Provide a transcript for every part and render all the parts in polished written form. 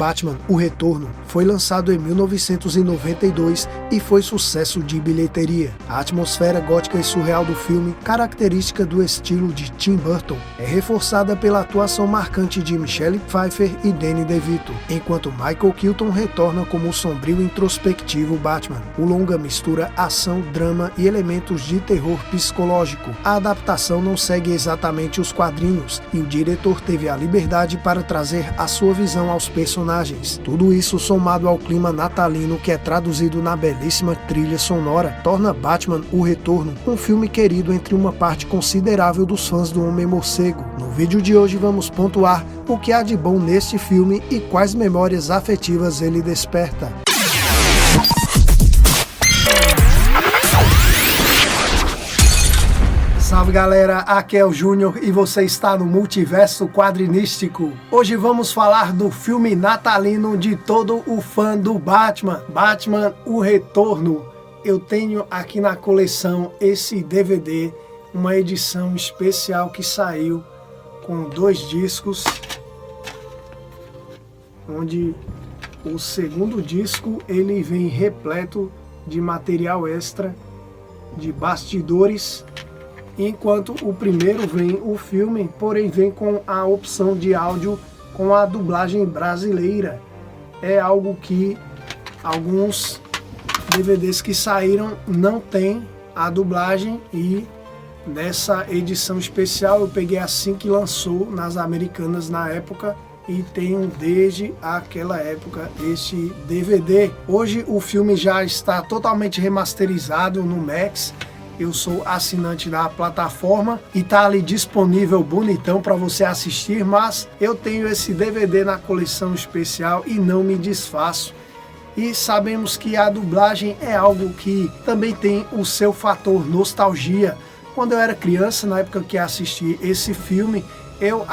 Batman, O Retorno, foi lançado em 1992 e foi sucesso de bilheteria. A atmosfera gótica e surreal do filme, característica do estilo de Tim Burton, é reforçada pela atuação marcante de Michelle Pfeiffer e Danny DeVito, enquanto Michael Keaton retorna como o sombrio e introspectivo Batman. O longa mistura ação, drama e elementos de terror psicológico. A adaptação não segue exatamente os quadrinhos e o diretor teve a liberdade para trazer a sua visão aos personagens. Tudo isso somado ao clima natalino que é traduzido na belíssima trilha sonora, torna Batman, O Retorno um filme querido entre uma parte considerável dos fãs do Homem-Morcego. No vídeo de hoje vamos pontuar o que há de bom neste filme e quais memórias afetivas ele desperta. Salve galera, aqui é o Júnior e você está no Multiverso Quadrinístico. Hoje vamos falar do filme natalino de todo o fã do Batman, Batman, O Retorno. Eu tenho aqui na coleção esse DVD, uma edição especial que saiu com 2 discos, onde o segundo disco ele vem repleto de material extra, de bastidores, enquanto o primeiro vem o filme, porém vem com a opção de áudio com a dublagem brasileira. É algo que alguns DVDs que saíram não tem a dublagem, e nessa edição especial eu peguei assim que lançou nas Americanas na época e tenho desde aquela época este DVD. Hoje o filme já está totalmente remasterizado no Max. Eu sou assinante da plataforma e tá ali disponível bonitão para você assistir, mas eu tenho esse DVD na coleção especial e não me desfaço. E sabemos que a dublagem é algo que também tem o seu fator nostalgia. Quando eu era criança, na época que assisti esse filme, eu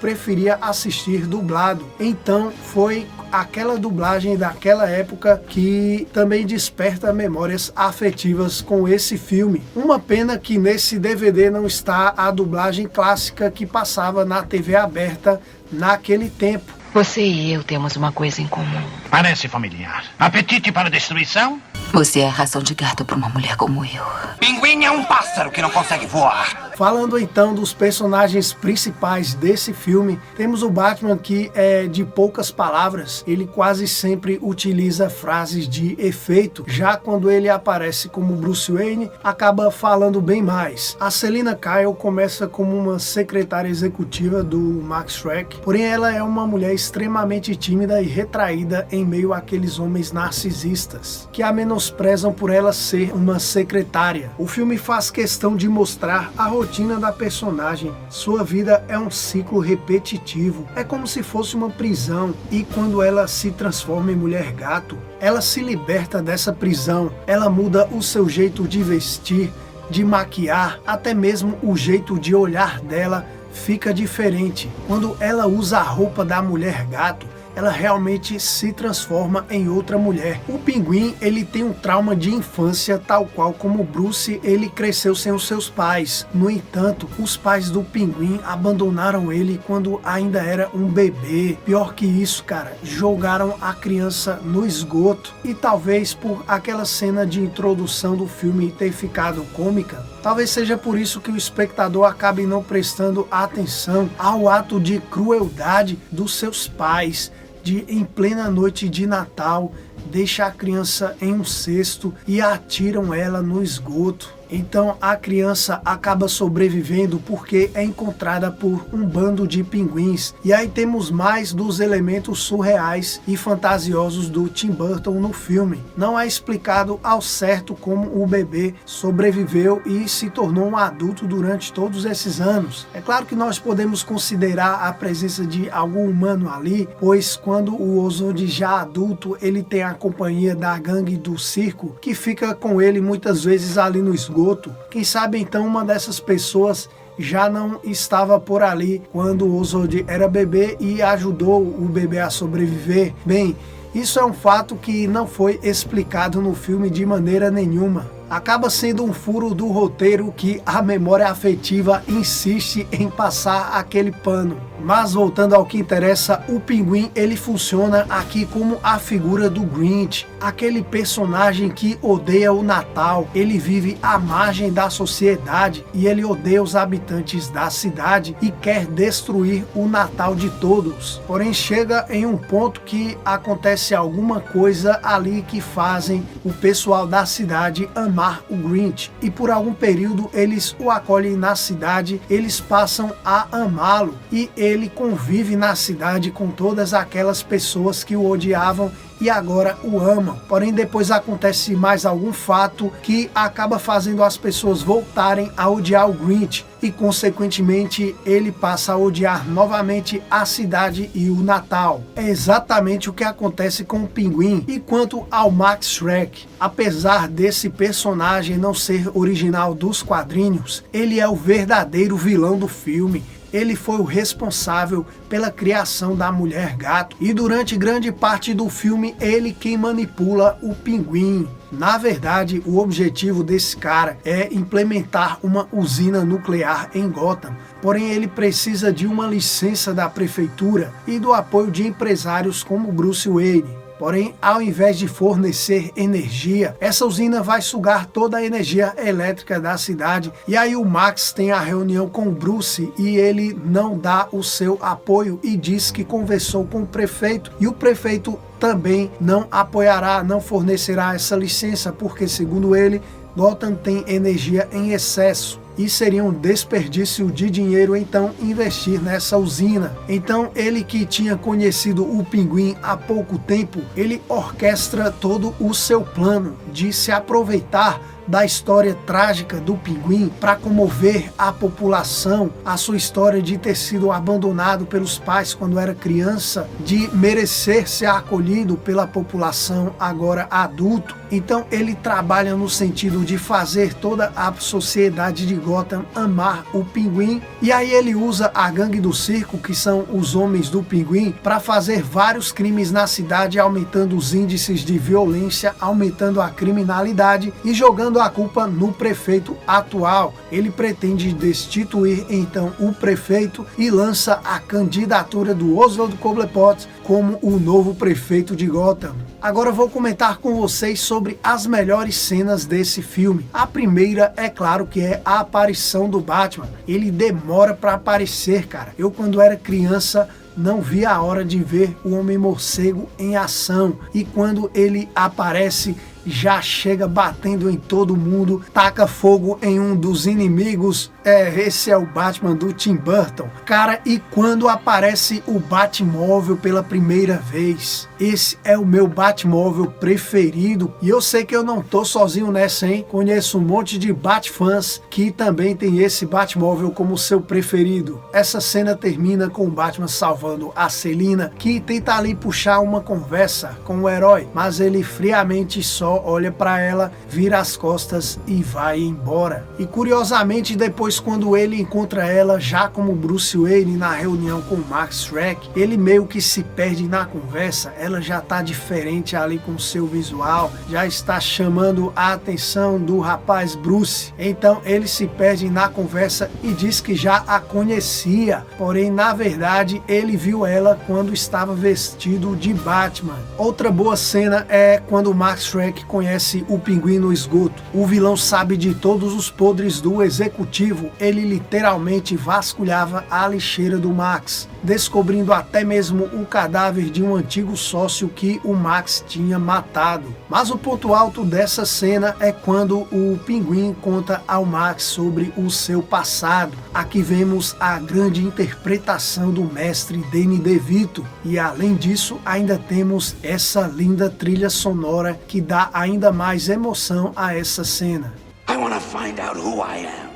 preferia assistir dublado. Então foi aquela dublagem daquela época que também desperta memórias afetivas com esse filme. Uma pena que nesse DVD não está a dublagem clássica que passava na TV aberta naquele tempo. Você e eu temos uma coisa em comum. Parece familiar. Apetite para destruição? Você é a ração de gato para uma mulher como eu. Pinguim é um pássaro que não consegue voar. Falando então dos personagens principais desse filme, temos o Batman, que é de poucas palavras. Ele quase sempre utiliza frases de efeito. Já quando ele aparece como Bruce Wayne, acaba falando bem mais. A Selina Kyle começa como uma secretária executiva do Max Schreck, porém ela é uma mulher extremamente tímida e retraída em meio àqueles homens narcisistas que a menosprezam por ela ser uma secretária. O filme faz questão de mostrar a rotina da personagem. Sua vida é um ciclo repetitivo, é como se fosse uma prisão, e quando ela se transforma em mulher gato, ela se liberta dessa prisão. Ela muda o seu jeito de vestir, de maquiar, até mesmo o jeito de olhar dela fica diferente. Quando ela usa a roupa da mulher gato, ela realmente se transforma em outra mulher. O Pinguim, ele tem um trauma de infância, tal qual como Bruce, ele cresceu sem os seus pais. No entanto, os pais do Pinguim abandonaram ele quando ainda era um bebê. Pior que isso, cara, jogaram a criança no esgoto. E talvez por aquela cena de introdução do filme ter ficado cômica, talvez seja por isso que o espectador acabe não prestando atenção ao ato de crueldade dos seus pais, de em plena noite de Natal deixar a criança em um cesto e atiram ela no esgoto. Então a criança acaba sobrevivendo porque é encontrada por um bando de pinguins. E aí temos mais dos elementos surreais e fantasiosos do Tim Burton no filme. Não é explicado ao certo como o bebê sobreviveu e se tornou um adulto durante todos esses anos. É claro que nós podemos considerar a presença de algum humano ali, pois quando o Ozod já adulto, ele tem a companhia da gangue do circo, que fica com ele muitas vezes ali no esgoto. Quem sabe então uma dessas pessoas já não estava por ali quando o Ozod era bebê e ajudou o bebê a sobreviver. Bem, isso é um fato que não foi explicado no filme de maneira nenhuma. acaba sendo um furo do roteiro que a memória afetiva insiste em passar aquele pano. Mas voltando ao que interessa, o Pinguim ele funciona aqui como a figura do Grinch, aquele personagem que odeia o Natal. Ele vive à margem da sociedade e ele odeia os habitantes da cidade e quer destruir o Natal de todos. Porém chega em um ponto que acontece alguma coisa ali que fazem o pessoal da cidade amar o Grinch, e por algum período eles o acolhem na cidade, eles passam a amá-lo e ele convive na cidade com todas aquelas pessoas que o odiavam e agora o amam. Porém depois acontece mais algum fato que acaba fazendo as pessoas voltarem a odiar o Grinch e consequentemente ele passa a odiar novamente a cidade e o Natal. É exatamente o que acontece com o Pinguim. E quanto ao Max Schreck, apesar desse personagem não ser original dos quadrinhos, ele é o verdadeiro vilão do filme. Ele foi o responsável pela criação da Mulher Gato e durante grande parte do filme ele quem manipula o Pinguim. Na verdade, o objetivo desse cara é implementar uma usina nuclear em Gotham, porém ele precisa de uma licença da prefeitura e do apoio de empresários como Bruce Wayne. Porém, ao invés de fornecer energia, essa usina vai sugar toda a energia elétrica da cidade. E aí o Max tem a reunião com o Bruce e ele não dá o seu apoio e diz que conversou com o prefeito. E o prefeito também não apoiará, não fornecerá essa licença, porque segundo ele, Gotham tem energia em excesso. E seria um desperdício de dinheiro então investir nessa usina. Então ele que tinha conhecido o Pinguim há pouco tempo, ele orquestra todo o seu plano de se aproveitar da história trágica do Pinguim para comover a população, a sua história de ter sido abandonado pelos pais quando era criança, de merecer ser acolhido pela população agora adulto. Então ele trabalha no sentido de fazer toda a sociedade de Gotham amar o Pinguim, e aí ele usa a gangue do circo, que são os homens do Pinguim, para fazer vários crimes na cidade, aumentando os índices de violência, aumentando a criminalidade e jogando a culpa no prefeito atual. Ele pretende destituir então o prefeito e lança a candidatura do Oswald Cobblepot como o novo prefeito de Gotham. Agora eu vou comentar com vocês sobre as melhores cenas desse filme. A primeira, é claro, que é a aparição do Batman. Ele demora para aparecer, cara. Eu quando era criança não via a hora de ver o Homem-Morcego em ação. E quando ele aparece, já chega batendo em todo mundo, taca fogo em um dos inimigos. Esse é o Batman do Tim Burton. Cara, e quando aparece o Batmóvel pela primeira vez, esse é o meu Batmóvel preferido. E eu sei que eu não tô sozinho nessa, hein? Conheço um monte de Batfãs que também tem esse Batmóvel como seu preferido. Essa cena termina com o Batman salvando a Selina, que tenta ali puxar uma conversa com o herói, mas ele friamente só olha para ela, vira as costas e vai embora. E curiosamente, depois quando ele encontra ela já como Bruce Wayne na reunião com o Max Schreck, ele meio que se perde na conversa. Ela já tá diferente ali com seu visual, já está chamando a atenção do rapaz Bruce. Então ele se perde na conversa e diz que já a conhecia, porém na verdade ele viu ela quando estava vestido de Batman. Outra boa cena é quando o Max Schreck conhece o Pinguim no esgoto. O vilão sabe de todos os podres do executivo. Ele literalmente vasculhava a lixeira do Max, descobrindo até mesmo o cadáver de um antigo sócio que o Max tinha matado. Mas o ponto alto dessa cena é quando o Pinguim conta ao Max sobre o seu passado. Aqui vemos a grande interpretação do mestre Danny DeVito, e além disso ainda temos essa linda trilha sonora que dá ainda mais emoção a essa cena. I want to find out who I am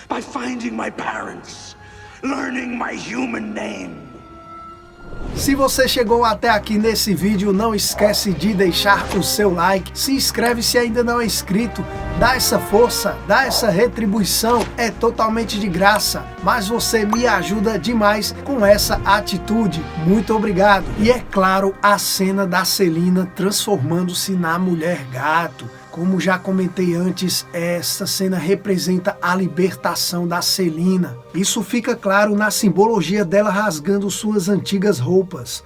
by finding my parents, learning my human name. Se você chegou até aqui nesse vídeo, não esquece de deixar o seu like, se inscreve se ainda não é inscrito, dá essa força, dá essa retribuição, é totalmente de graça, mas você me ajuda demais com essa atitude. Muito obrigado. E é claro, a cena da Selina transformando-se na Mulher Gato. Como já comentei antes, essa cena representa a libertação da Selina. Isso fica claro na simbologia dela rasgando suas antigas roupas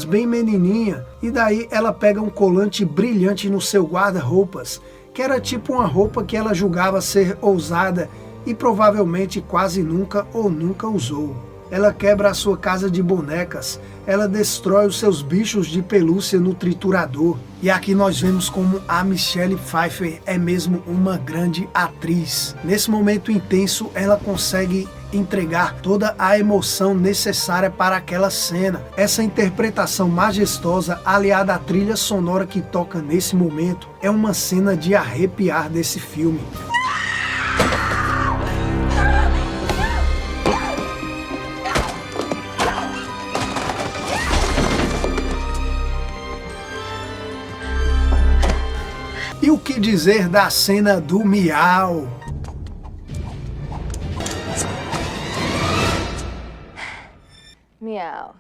bem menininha, e daí ela pega um colante brilhante no seu guarda-roupas, que era tipo uma roupa que ela julgava ser ousada e provavelmente quase nunca ou nunca usou. Ela quebra a sua casa de bonecas, ela destrói os seus bichos de pelúcia no triturador. E aqui nós vemos como a Michelle Pfeiffer é mesmo uma grande atriz. Nesse momento intenso, ela consegue entregar toda a emoção necessária para aquela cena. Essa interpretação majestosa, aliada à trilha sonora que toca nesse momento, é uma cena de arrepiar desse filme. E o que dizer da cena do miau? Miau.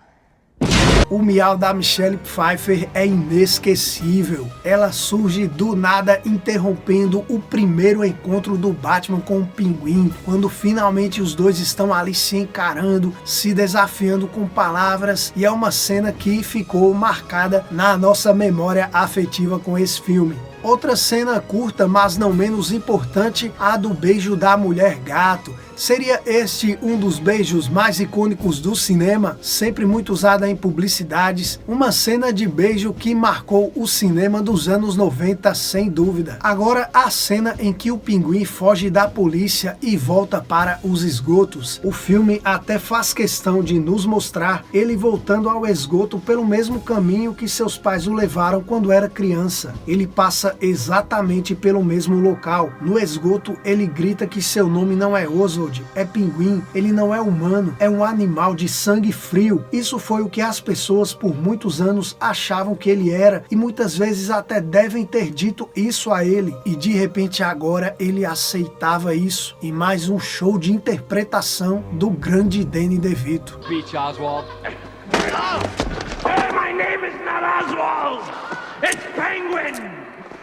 O miau da Michelle Pfeiffer é inesquecível. Ela surge do nada, interrompendo o primeiro encontro do Batman com o Pinguim, quando finalmente os dois estão ali se encarando, se desafiando com palavras, e é uma cena que ficou marcada na nossa memória afetiva com esse filme. Outra cena curta, mas não menos importante, a do beijo da mulher gato. Seria este um dos beijos mais icônicos do cinema, sempre muito usada em publicidades, uma cena de beijo que marcou o cinema dos anos 90 sem dúvida. Agora a cena em que o Pinguim foge da polícia e volta para os esgotos. O filme até faz questão de nos mostrar ele voltando ao esgoto pelo mesmo caminho que seus pais o levaram quando era criança. Ele passa exatamente pelo mesmo local. No esgoto ele grita que seu nome não é Oswald, é Pinguim, ele não é humano, é um animal de sangue frio. Isso foi o que as pessoas por muitos anos achavam que ele era, e muitas vezes até devem ter dito isso a ele, e de repente agora ele aceitava isso. E mais um show de interpretação do grande Danny DeVito. Beach, Oswald. Hey, my name is not Oswald. It's Penguin.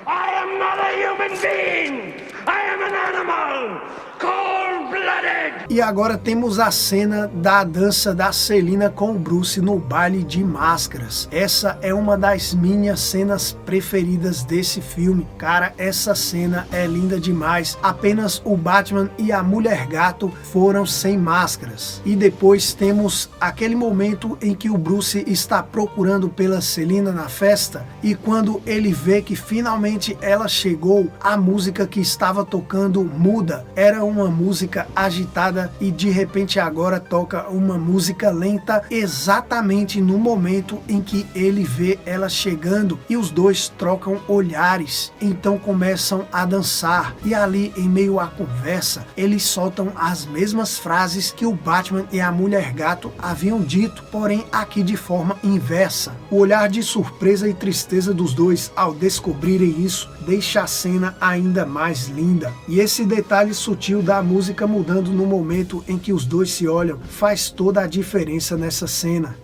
I am not a human being. I am an animal. Cold-blooded! E agora temos a cena da dança da Selina com o Bruce no baile de máscaras. Essa é uma das minhas cenas preferidas desse filme. Cara, essa cena é linda demais. Apenas o Batman e a Mulher Gato foram sem máscaras. E depois temos aquele momento em que o Bruce está procurando pela Selina na festa, e quando ele vê que finalmente ela chegou, a música que estava tocando muda. Era uma música agitada e de repente agora toca uma música lenta, exatamente no momento em que ele vê ela chegando, e os dois trocam olhares. Então começam a dançar, e ali em meio à conversa eles soltam as mesmas frases que o Batman e a Mulher Gato haviam dito, porém aqui de forma inversa. O olhar de surpresa e tristeza dos dois ao descobrirem isso deixa a cena ainda mais linda. E esse detalhe sutil da música mudando no momento em que os dois se olham faz toda a diferença nessa cena.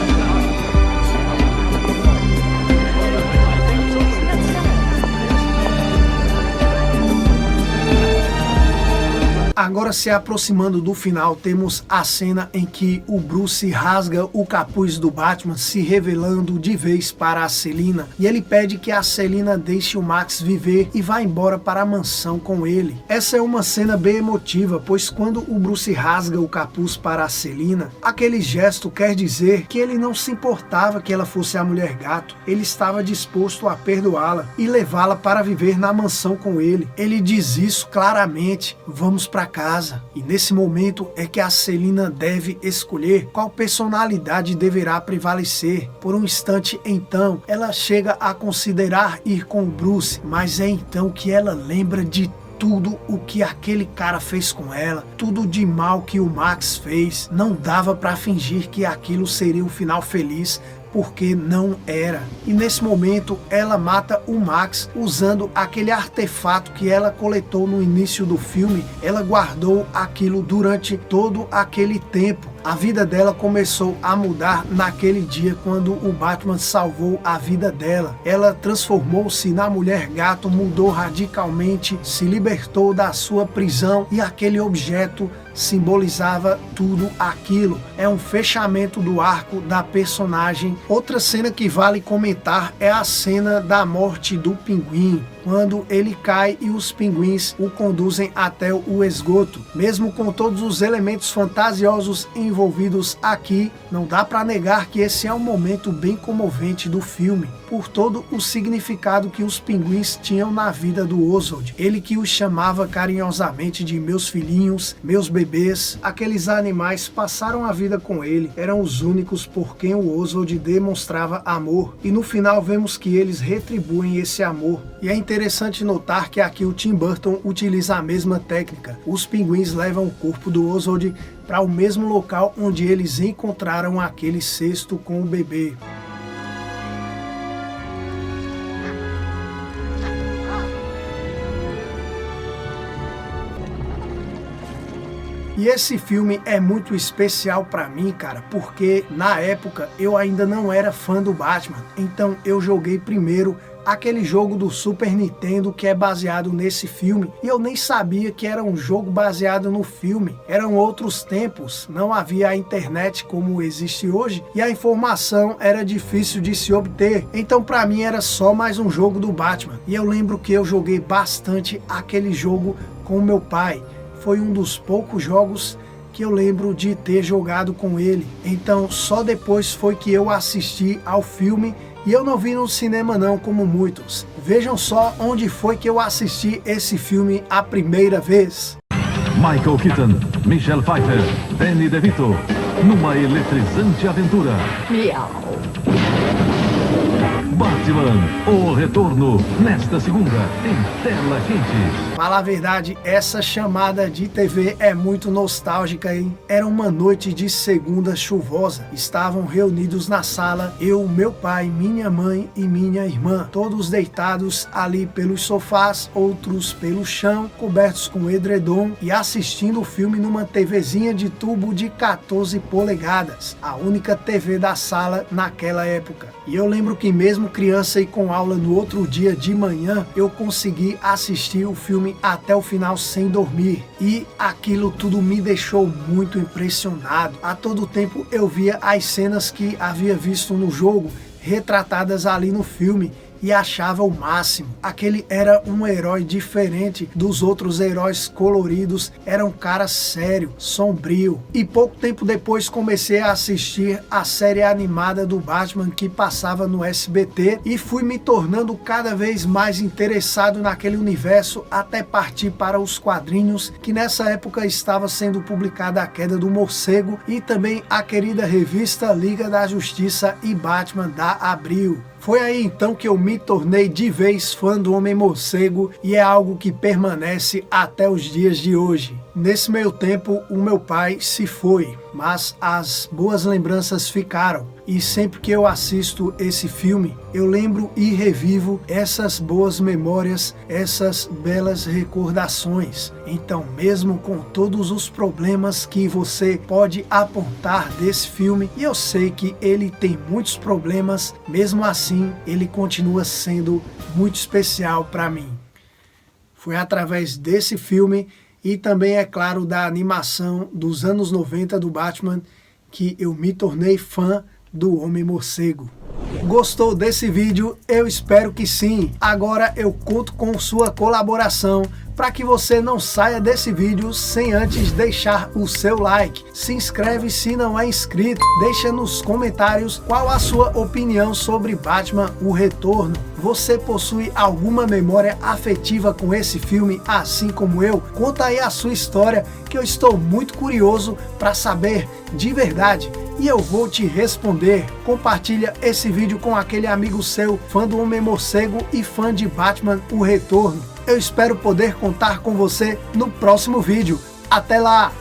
Agora, se aproximando do final, temos a cena em que o Bruce rasga o capuz do Batman, se revelando de vez para a Selina, e ele pede que a Selina deixe o Max viver e vá embora para a mansão com ele. Essa é uma cena bem emotiva, pois quando o Bruce rasga o capuz para a Selina, aquele gesto quer dizer que ele não se importava que ela fosse a Mulher Gato, ele estava disposto a perdoá-la e levá-la para viver na mansão com ele. Ele diz isso claramente: vamos para casa. E nesse momento é que a Selina deve escolher qual personalidade deverá prevalecer. Por um instante, então, ela chega a considerar ir com o Bruce, mas é então que ela lembra de tudo o que aquele cara fez com ela, tudo de mal que o Max fez. Não dava para fingir que aquilo seria um final feliz, porque não era. E nesse momento ela mata o Max usando aquele artefato que ela coletou no início do filme. Ela guardou aquilo durante todo aquele tempo, A vida dela começou a mudar naquele dia quando o Batman salvou a vida dela. Ela transformou-se na Mulher Gato, mudou radicalmente, se libertou da sua prisão e aquele objeto simbolizava tudo aquilo. É um fechamento do arco da personagem. Outra cena que vale comentar é a cena da morte do Pinguim, quando ele cai e os pinguins o conduzem até o esgoto. Mesmo com todos os elementos fantasiosos envolvidos aqui, não dá para negar que esse é um momento bem comovente do filme, por todo o significado que os pinguins tinham na vida do Oswald. Ele que os chamava carinhosamente de meus filhinhos, meus bebês. Aqueles animais passaram a vida com ele, eram os únicos por quem o Oswald demonstrava amor, e no final vemos que eles retribuem esse amor. E é interessante notar que aqui o Tim Burton utiliza a mesma técnica. Os pinguins levam o corpo do Oswald para o mesmo local onde eles encontraram aquele cesto com o bebê. E esse filme é muito especial pra mim, cara, porque na época eu ainda não era fã do Batman, então eu joguei primeiro aquele jogo do Super Nintendo que é baseado nesse filme, e eu nem sabia que era um jogo baseado no filme. Eram outros tempos, não havia a internet como existe hoje, e a informação era difícil de se obter, então pra mim era só mais um jogo do Batman. E eu lembro que eu joguei bastante aquele jogo com o meu pai. Foi um dos poucos jogos que eu lembro de ter jogado com ele. Então só depois foi que eu assisti ao filme, e eu não vi no cinema não, como muitos. Vejam só onde foi que eu assisti esse filme a primeira vez. Michael Keaton, Michelle Pfeiffer, Danny DeVito, numa eletrizante aventura. Miau. Batman, o retorno, nesta segunda, em tela quente. Fala a verdade, essa chamada de TV é muito nostálgica, hein? Era uma noite de segunda chuvosa. Estavam reunidos na sala, eu, meu pai, minha mãe e minha irmã. Todos deitados ali pelos sofás, outros pelo chão, cobertos com edredom e assistindo o filme numa TVzinha de tubo de 14 polegadas. A única TV da sala naquela época. E eu lembro que mesmo criança e com aula no outro dia de manhã, eu consegui assistir o filme até o final sem dormir. E aquilo tudo me deixou muito impressionado. A todo tempo eu via as cenas que havia visto no jogo retratadas ali no filme e achava o máximo. Aquele era um herói diferente dos outros heróis coloridos, era um cara sério, sombrio. E pouco tempo depois comecei a assistir a série animada do Batman que passava no SBT e fui me tornando cada vez mais interessado naquele universo, até partir para os quadrinhos, que nessa época estava sendo publicada A Queda do Morcego e também a querida revista Liga da Justiça e Batman da Abril. Foi aí então que eu me tornei de vez fã do Homem-Morcego e é algo que permanece até os dias de hoje. Nesse meio tempo, o meu pai se foi, mas as boas lembranças ficaram. E sempre que eu assisto esse filme, eu lembro e revivo essas boas memórias, essas belas recordações. Então, mesmo com todos os problemas que você pode apontar desse filme, e eu sei que ele tem muitos problemas, mesmo assim, ele continua sendo muito especial para mim. Foi através desse filme e também, é claro, da animação dos anos 90 do Batman que eu me tornei fã do Homem-Morcego. Gostou desse vídeo? Eu espero que sim. Agora eu conto com sua colaboração para que você não saia desse vídeo sem antes deixar o seu like. Se inscreve se não é inscrito. Deixa nos comentários qual a sua opinião sobre Batman: O Retorno. Você possui alguma memória afetiva com esse filme, assim como eu? Conta aí a sua história, que eu estou muito curioso para saber de verdade. E eu vou te responder. Compartilha esse vídeo com aquele amigo seu, fã do Homem-Morcego e fã de Batman: O Retorno. Eu espero poder contar com você no próximo vídeo. Até lá!